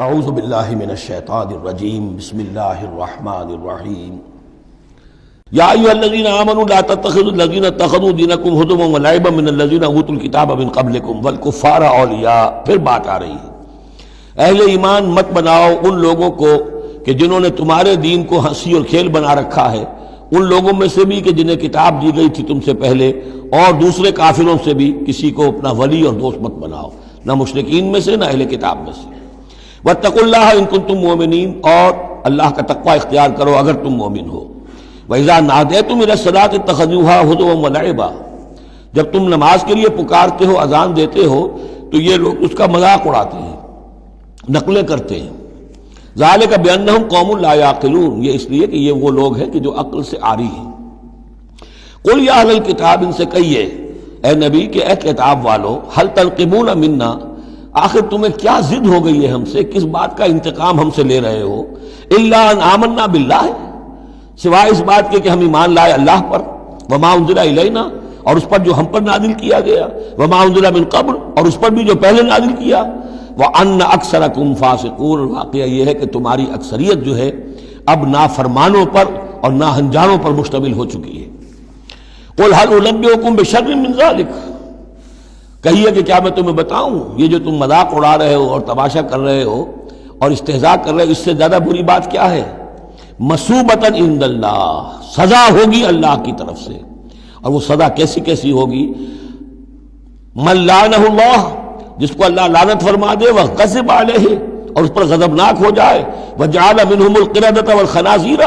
اعوذ باللہ من الشیطان الرجیم بسم اللہ الرحمن الرحیم یا ایھا الذین آمنوا لا تتخذوا الذین اتخذوا دینکم ہزوا ولعبا من الذین اوتوا الکتاب من قبلکم والکفار اولیاء۔ پھر بات آ رہی ہے، اہل ایمان مت بناؤ ان لوگوں کو کہ جنہوں نے تمہارے دین کو ہنسی اور کھیل بنا رکھا ہے، ان لوگوں میں سے بھی کہ جنہیں کتاب دی گئی تھی تم سے پہلے، اور دوسرے کافروں سے بھی کسی کو اپنا ولی اور دوست مت بناؤ، نہ مشرکین میں سے نہ اہل کتاب میں سے۔ واتقوا اللہ ان کنتم مؤمنین، اور اللہ کا تقوی اختیار کرو اگر تم مومن ہو۔ وَإِذَا نَادَيْتُمْ إِلَى الصَّلَاةِ اتَّخَذُوهَا هُزُوًا وَلَعِبًا، جب تم نماز کے لیے پکارتے ہو، اذان دیتے ہو، تو یہ لوگ اس کا مذاق اڑاتے ہیں، نقلیں کرتے ہیں۔ ذَلِكَ بِأَنَّهُمْ قَوْمٌ لَا يَعْقِلُونَ، یہ اس لیے کہ یہ وہ لوگ ہیں کہ جو عقل سے عاری ہیں۔ قُلْ يَا أَهْلَ الْكِتَابِ، ان سے کہیے اے نبی کہ اے کتاب والو، هَلْ تَنْقِمُونَ مِنَّا، آخر تمہیں کیا ضد ہو گئی ہے ہم سے، کس بات کا انتقام ہم سے لے رہے ہو؟ الا ان آمنا باللہ، سوائے اس بات کے کہ ہم ایمان لائے اللہ پر، وما انزل الینا، اور اس پر جو ہم پر نازل کیا گیا، وما انزل من قبل، اور اس پر بھی جو پہلے نازل کیا، وان اکثرکم فاسقون، واقعہ یہ ہے کہ تمہاری اکثریت جو ہے اب نافرمانوں پر اور ناہنجاروں پر مشتمل ہو چکی ہے۔ قل هل انبئکم بشر من ذلک، کہیے کہ کیا میں تمہیں بتاؤں، یہ جو تم مذاق اڑا رہے ہو اور تماشا کر رہے ہو اور استہزاء کر رہے ہو، اس سے زیادہ بری بات کیا ہے؟ مثوبۃ عند اللہ، سزا ہوگی اللہ کی طرف سے، اور وہ سزا کیسی کیسی ہوگی؟ من لعنہ اللہ، جس کو اللہ لعنت فرما دے، وغضب علیہ، اور اس پر غضبناک ہو جائے، وجعل منہم القردۃ والخنازیر،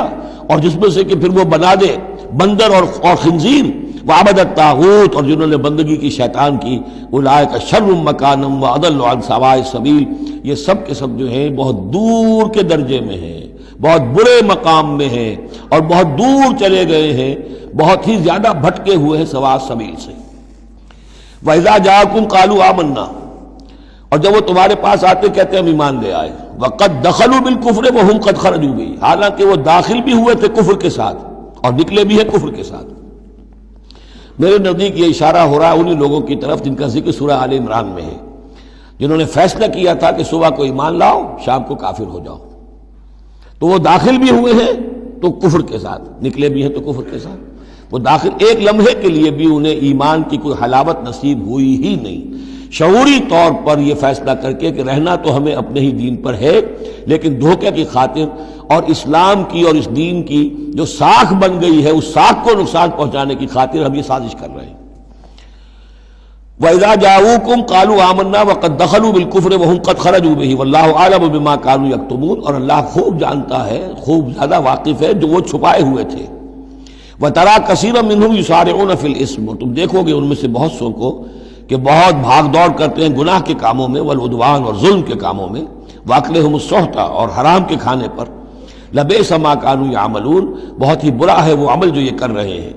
اور جس میں سے کہ پھر وہ بنا دے بندر اور خنزیر، وعبد الطاغوت، اور جنہوں نے بندگی کی شیطان کی، اولئک شر مکانا واضل عن سواء السبیل، یہ سب کے سب جو ہیں بہت دور کے درجے میں ہیں، بہت برے مقام میں ہیں، اور بہت دور چلے گئے ہیں، بہت ہی زیادہ بھٹکے ہوئے ہیں سواء السبیل سے۔ وَإِذَا جَاءَكُمْ قَالُوا آمَنَّا، اور جب وہ تمہارے پاس آتے کہتے ہیں ہم ایمان لے آئے، وَقَدْ دَخَلُوا بِالْكُفْرِ وَهُمْ قَدْ خَرَجُوا بِهِ، حالانکہ وہ داخل بھی ہوئے تھے کفر کے ساتھ اور نکلے بھی ہیں کفر کے ساتھ۔ میرے نزدیک یہ اشارہ ہو رہا ہے انہی لوگوں کی طرف جن کا ذکر سورہ آل عمران میں ہے، جنہوں نے فیصلہ کیا تھا کہ صبح کو ایمان لاؤ، شام کو کافر ہو جاؤ، تو وہ داخل بھی ہوئے ہیں تو کفر کے ساتھ، نکلے بھی ہیں تو کفر کے ساتھ۔ وہ داخل ایک لمحے کے لیے بھی انہیں ایمان کی کوئی حلاوت نصیب ہوئی ہی نہیں، شعوری طور پر یہ فیصلہ کر کے کہ رہنا تو ہمیں اپنے ہی دین پر ہے، لیکن دھوکے کی خاطر اور اسلام کی اور اس دین کی جو ساکھ بن گئی ہے، اس ساکھ کو نقصان پہنچانے کی خاطر ہم یہ سازش کر رہے ہیں۔ وَإِذَا جَاءُوكُمْ قَالُوا آمَنَّا وَقَدْ دَخَلُوا بِالْكُفْرِ وَهُمْ قَدْ خَرَجُوا بِهِ وَاللَّهُ أَعْلَمُ بِمَا كَانُوا يَكْتُمُونَ، اور اللہ خوب جانتا ہے، خوب زیادہ واقف ہے جو وہ چھپائے ہوئے تھے۔ وَتَرَىٰ كَثِيرًا مِّنْهُمْ يُسَارِعُونَ فِي الْإِثْمِ، اور تم دیکھو گے ان میں سے بہت سو کو کہ بہت بھاگ دوڑ کرتے ہیں گناہ کے کاموں میں، والعدوان، اور ظلم کے کاموں میں، وَأَكْلِهِمُ السُّحْتَ، اور حرام کے کھانے پر، لَبِئْسَ مَا كَانُوا يَعْمَلُونَ، بہت ہی برا ہے وہ عمل جو یہ کر رہے ہیں۔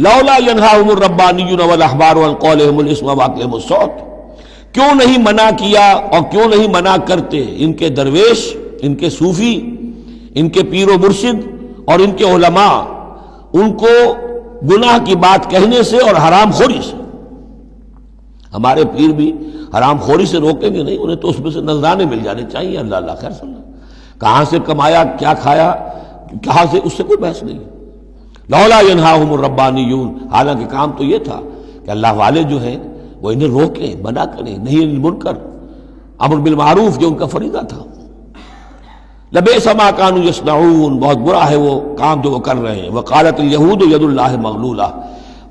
لولا ينهاهم الربانيون والاحبار عن قولهم الاسم واكلهم السحت، کیوں نہیں منع کیا اور کیوں نہیں منع کرتے ان کے درویش، ان کے صوفی، ان کے پیر و مرشد اور ان کے علماء ان کو گناہ کی بات کہنے سے اور حرام خوری سے۔ ہمارے پیر بھی حرام خوری سے روکیں گے نہیں، انہیں تو اس میں سے نذرانے مل جانے چاہیے، اللہ اللہ خیر صلی اللہ، کہاں سے کمایا، کیا کھایا، کہاں سے، اس سے کوئی بحث نہیں۔ لولا ینہاہم الربانیون، حالانکہ کام تو یہ تھا کہ اللہ والے جو ہیں وہ انہیں روکیں، منع کریں، نہیں المنکر، امر بالمعروف جو ان کا فریضہ تھا۔ لبئس ما کانوا یصنعون، بہت برا ہے وہ کام جو وہ کر رہے ہیں۔ وقالت الیہود ید اللہ مغلولہ،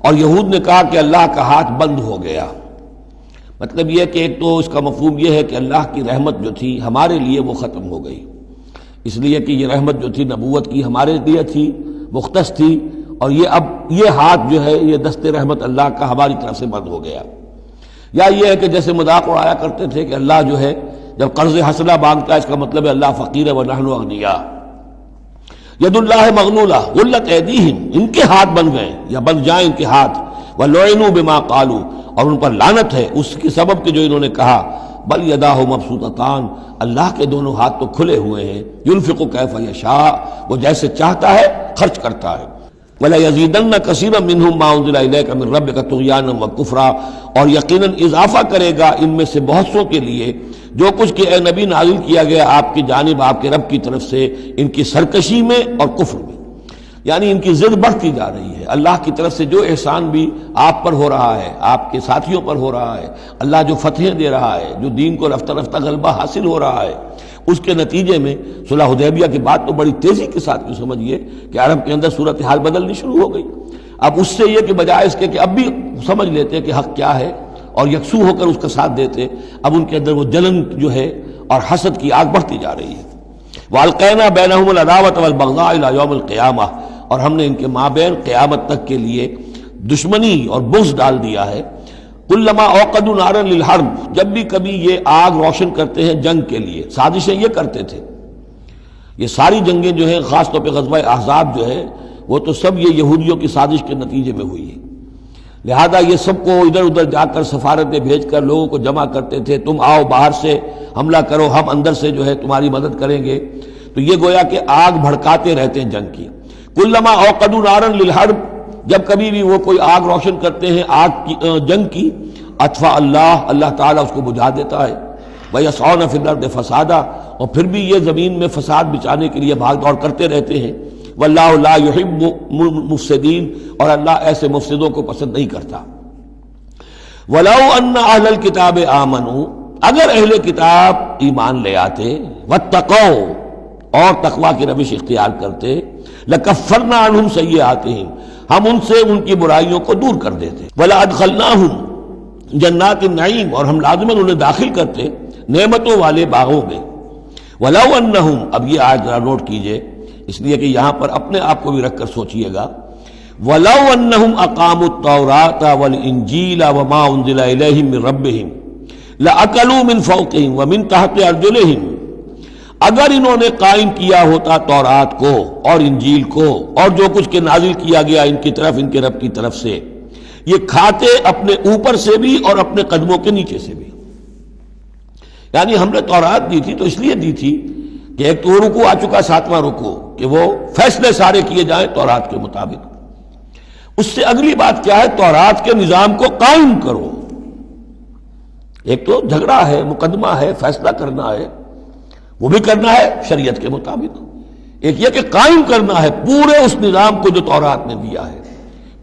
اور یہود نے کہا کہ اللہ کا ہاتھ بند ہو گیا۔ مطلب یہ کہ ایک تو اس کا مفہوم یہ ہے کہ اللہ کی رحمت جو تھی ہمارے لیے وہ ختم ہو گئی، اس لیے کہ یہ رحمت جو تھی نبوت کی ہمارے لیے تھی، مختص تھی، اور یہ اب یہ ہاتھ جو ہے یہ دست رحمت اللہ کا ہماری طرف سے بند ہو گیا۔ یا یہ ہے کہ جیسے مذاق اڑایا کرتے تھے کہ اللہ جو ہے جب قرض حسنہ مانگتا ہے اس کا مطلب ہے اللہ فقیر ہے ونحن اغنیاء۔ ید اللہ مغلولہ غلت ایدیہم، ان کے ہاتھ بن گئے یا بن جائیں ان کے ہاتھ، ولعنوا بما قالوا، اور ان پر لعنت ہے اس کے سبب کہ جو انہوں نے کہا۔ بل یداہ مبسوطتان، اللہ کے دونوں ہاتھ تو کھلے ہوئے ہیں، ینفق کیف یشاء، وہ جیسے چاہتا ہے خرچ کرتا ہے۔ وَلَيَزِيدَنَّ كَثِيرًا مِّنْهُم مَّا أُنزِلَ إِلَيْكَ مِن رَّبِّكَ طُغْيَانًا وَكُفْرًا، اور یقیناً اضافہ کرے گا ان میں سے بہت سوں کے لیے جو کچھ کہ اے نبی نازل کیا گیا آپ کی جانب آپ کے رب کی طرف سے، ان کی سرکشی میں اور کفر میں، یعنی ان کی ضد بڑھتی جا رہی ہے۔ اللہ کی طرف سے جو احسان بھی آپ پر ہو رہا ہے، آپ کے ساتھیوں پر ہو رہا ہے، اللہ جو فتحیں دے رہا ہے، جو دین کو رفتہ رفتہ غلبہ حاصل ہو رہا ہے، اس کے نتیجے میں صلح حدیبیہ کے بعد تو بڑی تیزی کے ساتھ یہ سمجھیے کہ عرب کے اندر صورتحال بدلنی شروع ہو گئی۔ اب اس سے یہ کہ بجائے اس کے کہ اب بھی سمجھ لیتے کہ حق کیا ہے اور یکسو ہو کر اس کا ساتھ دیتے، اب ان کے اندر وہ جلن جو ہے اور حسد کی آگ بڑھتی جا رہی ہے۔ وَأَلْقَيْنَا بَيْنَهُمُ الْعَدَاوَةَ وَالْبَغْضَاءَ إِلَى يَوْمِ الْقِيَامَةِ، اور ہم نے ان کے مابین قیامت تک کے لیے دشمنی اور بغض ڈال دیا ہے۔ کلما اوقدوا نارا للحرب، جب بھی کبھی یہ آگ روشن کرتے ہیں جنگ کے لیے، سازشیں یہ کرتے تھے۔ یہ ساری جنگیں جو ہیں، خاص طور پہ غزوہ احزاب جو ہے، وہ تو سب یہ یہودیوں کی سازش کے نتیجے میں ہوئی ہے۔ لہذا یہ سب کو ادھر ادھر جا کر سفارتیں بھیج کر لوگوں کو جمع کرتے تھے، تم آؤ باہر سے حملہ کرو، ہم اندر سے جو ہے تمہاری مدد کریں گے۔ تو یہ گویا کہ آگ بھڑکاتے رہتے ہیں جنگ کی۔ کلما اوقدوا نارا للحرب، جب کبھی بھی وہ کوئی آگ روشن کرتے ہیں آگ کی جنگ کی، اطفا اللہ تعالیٰ اس کو بجھا دیتا ہے۔ وَيَسْعَوْنَ فِي الْأَرْضِ فَسَادًا، اور پھر بھی یہ زمین میں فساد بچانے کے لیے بھاگ دوڑ کرتے رہتے ہیں۔ وَاللَّهُ لَا يُحِبُّ الْمُفْسِدِينَ، اور اللہ ایسے مفسدوں کو پسند نہیں کرتا۔ وَلَوْ أَنَّ أَهْلَ الْكِتَابِ آمَنُوا، اگر اہل کتاب ایمان لے آتے، وَاتَّقَوْا، اور تقوی کی روش اختیار کرتے، لَكَفَّرْنَا عَنْهُمْ سَيِّئَاتِهِمْ، ہم ان سے ان کی برائیوں کو دور کر دیتے۔ وَلَأَدْخَلْنَاهُمْ جنات النعیم، اور ہم لازماً انہیں داخل کرتے نعمتوں والے باغوں میں۔ وَلَوْ أَنَّهُمْ، اب یہ آیت ذرا نوٹ کیجئے اس لیے کہ یہاں پر اپنے آپ کو بھی رکھ کر سوچئے گا۔ وَلَوْ أَنَّهُمْ أَقَامُوا التَّوْرَاةَ وَالْإِنْجِيلَ وَمَا أُنزِلَ إِلَيْهِم مِّن رَّبِّهِمْ لَأَكَلُوا مِن فَوْقِهِمْ وَمِن تَحْتِ أَرْجُلِهِمْ، اگر انہوں نے قائم کیا ہوتا تورات کو اور انجیل کو اور جو کچھ کہ نازل کیا گیا ان کی طرف، ان کے رب کی طرف سے، یہ کھاتے اپنے اوپر سے بھی اور اپنے قدموں کے نیچے سے بھی۔ یعنی ہم نے تورات دی تھی تو اس لیے دی تھی کہ ایک تو رکوع آ چکا، 7واں رکوع، کہ وہ فیصلے سارے کیے جائیں تورات کے مطابق۔ اس سے اگلی بات کیا ہے؟ تورات کے نظام کو قائم کرو۔ ایک تو جھگڑا ہے، مقدمہ ہے، فیصلہ کرنا ہے، وہ بھی کرنا ہے شریعت کے مطابق۔ ایک یہ کہ قائم کرنا ہے پورے اس نظام کو جو تورات نے دیا ہے،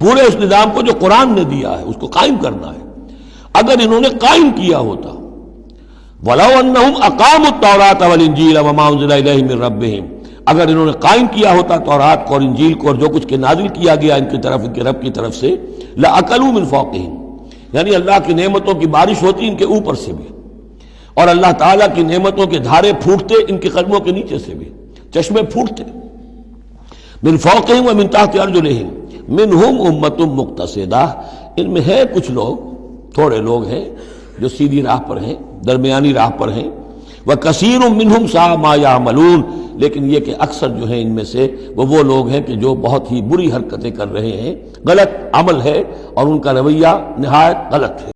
پورے اس نظام کو جو قرآن نے دیا ہے، اس کو قائم کرنا ہے۔ اگر انہوں نے قائم کیا ہوتا، وَلَوْ أَنَّهُمْ أَقَامُوا التَّوْرَاةَ وَالْإِنْجِيلَ وَمَا أُنزِلَ إِلَيْهِم مِّن رَّبِّهِمْ، اگر انہوں نے قائم کیا ہوتا تورات کو اور انجیل کو اور جو کچھ کہ نازل کیا گیا ان کی طرف، ان کے رب کی طرف سے، لَأَكَلُوا مِن فَوْقِهِمْ، یعنی اللہ کی نعمتوں کی بارش ہوتی ان کے اوپر سے بھی، اور اللہ تعالیٰ کی نعمتوں کے دھارے پھوٹتے ان کے قدموں کے نیچے سے بھی، چشمے پھوٹتے۔ من فوقہم ومن تحت ارجلہم منہم امۃ مقتصدہ، ان میں ہے کچھ لوگ، تھوڑے لوگ ہیں جو سیدھی راہ پر ہیں، درمیانی راہ پر ہیں۔ وکثیر منہم ساء ما یعملون، لیکن یہ کہ اکثر جو ہیں ان میں سے وہ لوگ ہیں کہ جو بہت ہی بری حرکتیں کر رہے ہیں، غلط عمل ہے اور ان کا رویہ نہایت غلط ہے۔